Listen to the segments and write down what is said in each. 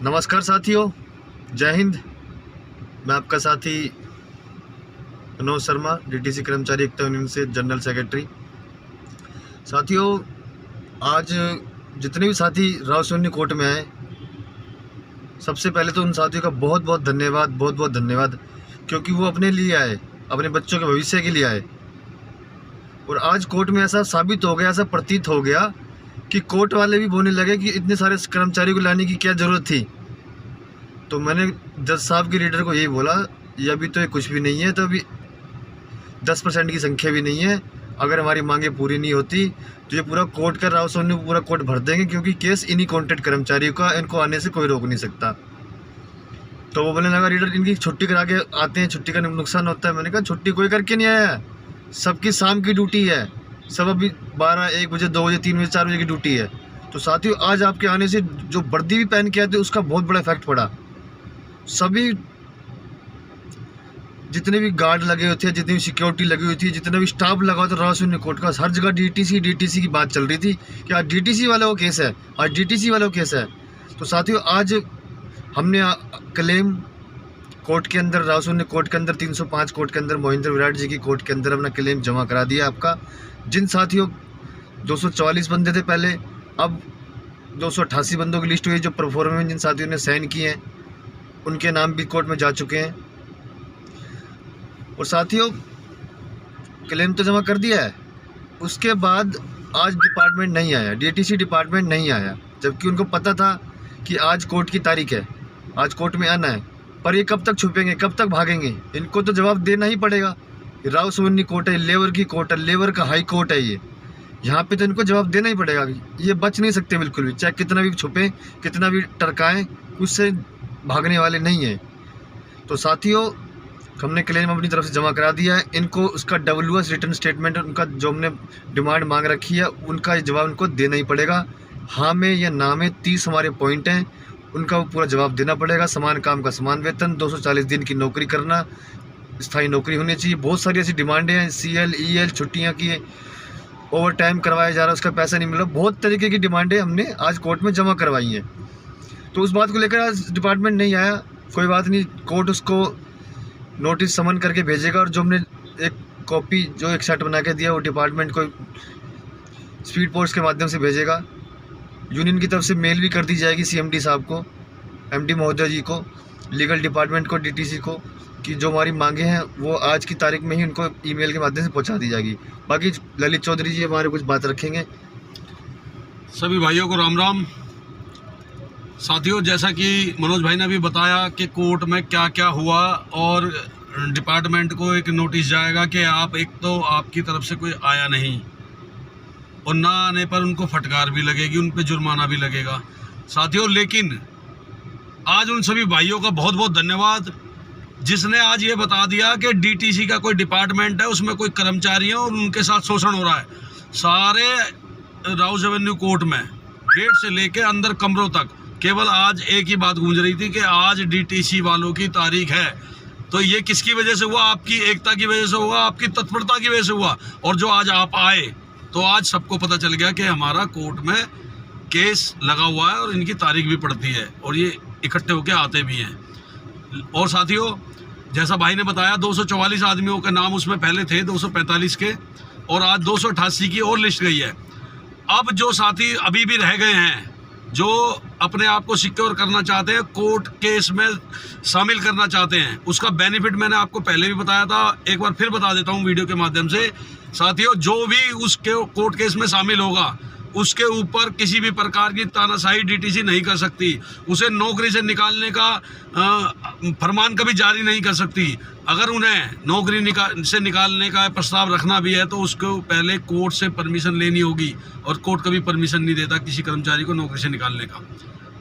नमस्कार साथियों, जय हिंद। मैं आपका साथी मनोज शर्मा, डीटीसी कर्मचारी एकता यूनियन से जनरल सेक्रेटरी। साथियों, आज जितने भी साथी रावसोनी कोर्ट में आए, सबसे पहले तो उन साथियों का बहुत बहुत धन्यवाद, क्योंकि वो अपने लिए आए, अपने बच्चों के भविष्य के लिए आए। और आज कोर्ट में ऐसा साबित हो गया, ऐसा प्रतीत हो गया कि कोर्ट वाले भी बोलने लगे कि इतने सारे कर्मचारी को लाने की क्या ज़रूरत थी। तो मैंने जज साहब के लीडर को यही बोला, ये अभी तो ये कुछ भी नहीं है, तो अभी 10% की संख्या भी नहीं है। अगर हमारी मांगे पूरी नहीं होती तो ये पूरा कोर्ट का रावसोनी पूरा कोर्ट भर देंगे, क्योंकि केस इन्हीं कॉन्ट्रैक्ट कर्मचारियों का, इनको आने से कोई रोक नहीं सकता। तो वो बोलने लगा, लीडर इनकी छुट्टी करा के आते हैं, छुट्टी का नुकसान होता है। मैंने कहा छुट्टी कोई करके नहीं आया, सबकी शाम की ड्यूटी है, सब अभी 12, 1 बजे, 2 बजे, 3 बजे, 4 बजे की ड्यूटी है। तो साथियों, आज आपके आने से जो वर्दी भी पहन के आए थे उसका बहुत बड़ा इफेक्ट पड़ा। सभी जितने भी गार्ड लगे हुए थे, जितनी भी सिक्योरिटी लगी हुई थी, जितना भी स्टाफ लगा हुआ था रावसोनी कोर्ट का, हर जगह डीटीसी की बात चल रही थी कि आज डीटीसी वाला वो केस है, आज डीटीसी वाला वो केस है। तो साथियों, आज हमने क्लेम कोर्ट के अंदर, रावसोनी कोर्ट के अंदर, 305 कोर्ट के अंदर, मोहिंद्र विराट जी की कोर्ट के अंदर अपना क्लेम जमा करा दिया आपका। जिन साथियों 244 बंदे थे पहले, अब 288 बंदों की लिस्ट हुई, जो प्रोफॉर्मा में जिन साथियों ने साइन किए हैं उनके नाम भी कोर्ट में जा चुके हैं। और साथियों, क्लेम तो जमा कर दिया है, उसके बाद आज डिपार्टमेंट नहीं आया, डीटीसी डिपार्टमेंट नहीं आया, जबकि उनको पता था कि आज कोर्ट की तारीख है, आज कोर्ट में आना है। पर ये कब तक छुपेंगे, कब तक भागेंगे? इनको तो जवाब देना ही पड़ेगा। रावसोनी कोर्ट है, लेबर की कोर्ट है, लेबर का हाई कोर्ट है ये, यहाँ पे तो इनको जवाब देना ही पड़ेगा। ये बच नहीं सकते बिल्कुल भी, चाहे कितना भी छुपे, कितना भी टरकाएं, उससे भागने वाले नहीं है। तो साथियों, हमने क्लेम अपनी तरफ से जमा करा दिया है। इनको उसका WS रिटर्न स्टेटमेंट, उनका जो हमने डिमांड मांग रखी है, उनका जवाब उनको देना ही पड़ेगा। हाँ में या ना में 30 हमारे पॉइंट हैं, उनका वो पूरा जवाब देना पड़ेगा। समान काम का समान वेतन, 240 दिन की नौकरी करना, स्थायी नौकरी होनी चाहिए। बहुत सारी ऐसी डिमांडें हैं, CL EL छुट्टियाँ की, ओवर टाइम करवाया जा रहा है, उसका पैसा नहीं मिल रहा, बहुत तरीके की डिमांडें हमने आज कोर्ट में जमा करवाई हैं। तो उस बात को लेकर आज डिपार्टमेंट नहीं आया, कोई बात नहीं, कोर्ट उसको नोटिस समन करके भेजेगा। और जो हमने एक कॉपी, जो एक सेट बना के दिया, वो डिपार्टमेंट को स्पीड पोस्ट के माध्यम से भेजेगा। यूनियन की तरफ से मेल भी कर दी जाएगी CMD साहब को, MD महोदय जी को, लीगल डिपार्टमेंट को, DTC को, कि जो हमारी मांगे हैं वो आज की तारीख में ही उनको ईमेल के माध्यम से पहुंचा दी जाएगी। बाकी ललित चौधरी जी हमारे कुछ बात रखेंगे। सभी भाइयों को राम राम। साथियों, जैसा कि मनोज भाई ने अभी बताया कि कोर्ट में क्या क्या हुआ, और डिपार्टमेंट को एक नोटिस जाएगा कि आप, एक तो आपकी तरफ से कोई आया नहीं, और ना आने पर उनको फटकार भी लगेगी, उन पे जुर्माना भी लगेगा। साथियों, लेकिन आज उन सभी भाइयों का बहुत बहुत धन्यवाद, जिसने आज ये बता दिया कि DTC का कोई डिपार्टमेंट है, उसमें कोई कर्मचारी है और उनके साथ शोषण हो रहा है। सारे राउस एवेन्यू कोर्ट में गेट से लेके अंदर कमरों तक केवल आज एक ही बात गूंज रही थी कि आज DTC वालों की तारीख है। तो ये किसकी वजह से हुआ? आपकी एकता की वजह से हुआ, आपकी तत्परता की वजह से हुआ। और जो आज आप आए, तो आज सबको पता चल गया कि हमारा कोर्ट में केस लगा हुआ है और इनकी तारीख भी पड़ती है, और ये इकट्ठे होकर आते भी हैं। और साथियों, जैसा भाई ने बताया, 244 आदमियों के नाम उसमें पहले थे, 245 के, और आज 288 की और लिस्ट गई है। अब जो साथी अभी भी रह गए हैं, जो अपने आप को सिक्योर करना चाहते हैं, कोर्ट केस में शामिल करना चाहते हैं, उसका बेनिफिट मैंने आपको पहले भी बताया था, एक बार फिर बता देता हूं वीडियो के माध्यम से। साथियों, जो भी उस कोर्ट केस में शामिल होगा, उसके ऊपर किसी भी प्रकार की तानाशाही DTC नहीं कर सकती, उसे नौकरी से निकालने का फरमान कभी जारी नहीं कर सकती। अगर उन्हें नौकरी से निकालने का प्रस्ताव रखना भी है, तो उसको पहले कोर्ट से परमिशन लेनी होगी, और कोर्ट कभी परमिशन नहीं देता किसी कर्मचारी को नौकरी से निकालने का।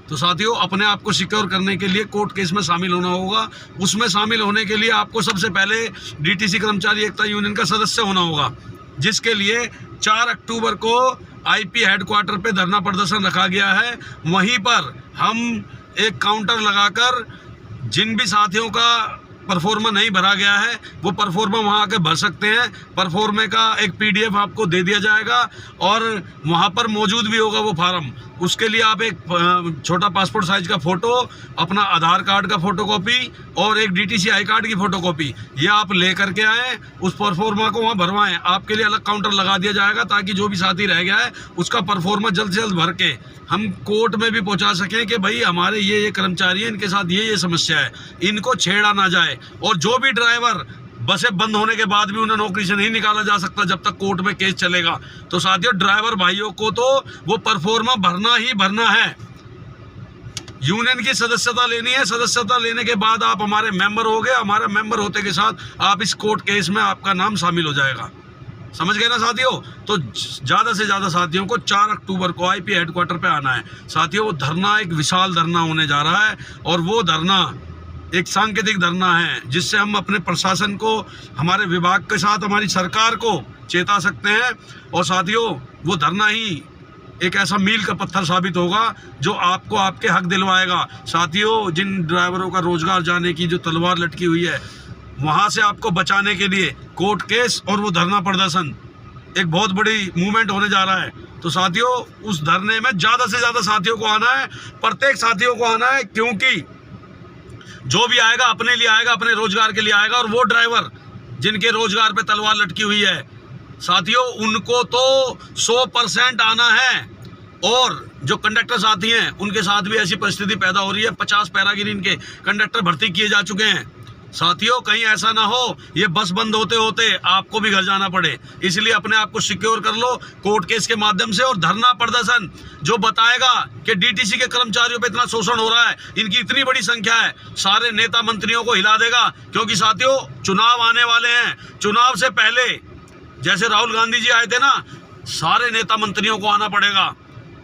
तो साथियों, अपने आप को सिक्योर करने के लिए कोर्ट केस में शामिल होना होगा। उसमें शामिल होने के लिए आपको सबसे पहले DTC कर्मचारी एकता यूनियन का सदस्य होना होगा, जिसके लिए 4 अक्टूबर को IP हेडक्वार्टर पे धरना प्रदर्शन रखा गया है। वहीं पर हम एक काउंटर लगाकर जिन भी साथियों का परफॉर्मा नहीं भरा गया है वो परफॉर्मा वहाँ आके भर सकते हैं। परफॉर्मे का एक PDF आपको दे दिया जाएगा और वहाँ पर मौजूद भी होगा वो फार्म। उसके लिए आप एक छोटा पासपोर्ट साइज का फ़ोटो, अपना आधार कार्ड का फ़ोटोकॉपी और एक DTC आई कार्ड की फ़ोटोकॉपी ये आप ले करके आएँ। उस परफॉर्मा को वहाँ भरवाएँ। आपके लिए अलग काउंटर लगा दिया जाएगा ताकि जो भी साथी रह गया है उसका परफॉर्मा जल्द से जल्द भर के हम कोर्ट में भी पहुंचा सकें कि भाई हमारे ये कर्मचारी हैं, इनके साथ ये समस्या है, इनको छेड़ा ना जाए। और जो भी ड्राइवर बसें बंद होने के बाद भी उन्हें नौकरी से नहीं निकाला जा सकता जब तक कोर्ट में केस चलेगा। तो साथियों ड्राइवर भाइयों को तो वो परफॉर्मा भरना ही भरना है। यूनियन की सदस्यता लेनी है। सदस्यता लेने के बाद आप हमारे मेंबर हो गए। हमारा मेंबर होते के साथ आप इस कोर्ट केस में आपका नाम शामिल हो जाएगा। समझ गए ना साथियों? तो ज़्यादा से ज़्यादा साथियों को 4 अक्टूबर को IP हेडक्वार्टर पे आना है। साथियों वो धरना एक विशाल धरना होने जा रहा है और वो धरना एक सांकेतिक धरना है जिससे हम अपने प्रशासन को, हमारे विभाग के साथ हमारी सरकार को चेता सकते हैं। और साथियों वो धरना ही एक ऐसा मील का पत्थर साबित होगा जो आपको आपके हक दिलवाएगा। साथियों जिन ड्राइवरों का रोजगार जाने की जो तलवार लटकी हुई है वहाँ से आपको बचाने के लिए कोर्ट केस और वो धरना प्रदर्शन एक बहुत बड़ी मूवमेंट होने जा रहा है। तो साथियों उस धरने में ज़्यादा से ज़्यादा साथियों को आना है, प्रत्येक साथियों को आना है, क्योंकि जो भी आएगा अपने लिए आएगा, अपने रोजगार के लिए आएगा। और वो ड्राइवर जिनके रोजगार पे तलवार लटकी हुई है साथियों उनको तो 100% आना है। और जो कंडक्टर साथी हैं उनके साथ भी ऐसी परिस्थिति पैदा हो रही है। 50 पैरागिरी इनके कंडक्टर भर्ती किए जा चुके हैं। साथियों कहीं ऐसा ना हो ये बस बंद होते होते आपको भी घर जाना पड़े, इसलिए अपने आप को सिक्योर कर लो कोर्ट केस के माध्यम से। और धरना प्रदर्शन जो बताएगा कि DTC के कर्मचारियों पे इतना शोषण हो रहा है, इनकी इतनी बड़ी संख्या है, सारे नेता मंत्रियों को हिला देगा। क्योंकि साथियों चुनाव आने वाले हैं। चुनाव से पहले जैसे राहुल गांधी जी आए थे ना, सारे नेता मंत्रियों को आना पड़ेगा।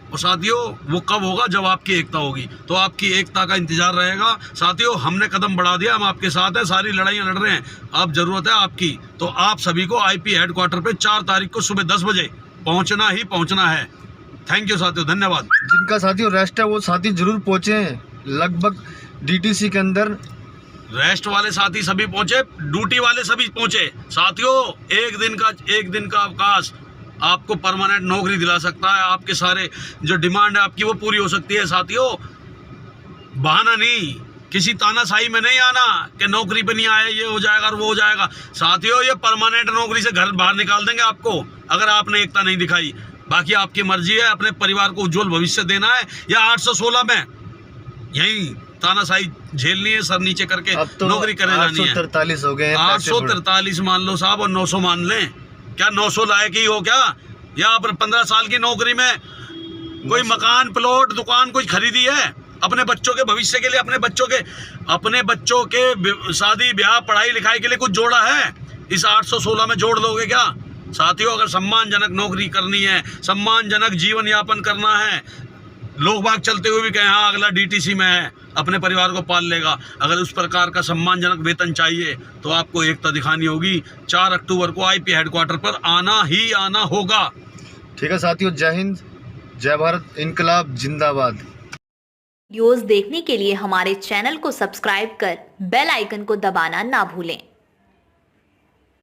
और साथियों वो कब होगा? जब आपकी एकता होगी। तो आपकी एकता का इंतजार रहेगा। साथियों हमने कदम बढ़ा दिया, हम आपके साथ हैं, सारी लड़ाइयाँ लड़ रहे हैं। अब जरूरत है आपकी। तो आप सभी को IP हेडक्वार्टर पे 4 तारीख को सुबह 10 बजे पहुंचना ही पहुंचना है। थैंक यू साथियों, धन्यवाद। जिनका साथियों रेस्ट है वो साथी जरूर पहुँचे। लगभग DTC के अंदर रेस्ट वाले साथी सभी पहुंचे, ड्यूटी वाले सभी पहुंचे। साथियों एक दिन का अवकाश आपको परमानेंट नौकरी दिला सकता है। आपके सारे जो डिमांड है आपकी वो पूरी हो सकती है। साथियों बहाना नहीं, किसी तानाशाही में नहीं आना कि नौकरी पे नहीं आया ये हो जाएगा और वो हो जाएगा। साथियों ये परमानेंट नौकरी से घर बाहर निकाल देंगे आपको अगर आपने एकता नहीं दिखाई। बाकी आपकी मर्जी है, अपने परिवार को उज्जवल भविष्य देना है या 816 में यही तानाशाही झेलनी है, सर नीचे करके तो नौकरी करने जानी है। 843 हो गए, 843 मान लो साहब और 900 मान लें। क्या 900 लायक ही हो क्या? या पर 15 साल की नौकरी में कोई मकान प्लॉट दुकान कुछ खरीदी है अपने बच्चों के भविष्य के लिए? अपने बच्चों के शादी ब्याह पढ़ाई लिखाई के लिए कुछ जोड़ा है? इस 816 में जोड़ लोगे क्या? साथियों अगर सम्मानजनक नौकरी करनी है, सम्मानजनक जीवन यापन करना है, लोग बाग चलते हुए भी कहें हाँ अगला DTC में है, अपने परिवार को पाल लेगा, अगर उस प्रकार का सम्मानजनक वेतन चाहिए तो आपको एकता दिखानी होगी। 4 अक्टूबर को IP हेडक्वार्टर पर आना ही आना होगा। ठीक है साथियों, जय हिंद, जय भारत, इनकलाब जिंदाबाद। वीडियोस देखने के लिए हमारे चैनल को सब्सक्राइब कर बेल आइकन को दबाना ना भूलें।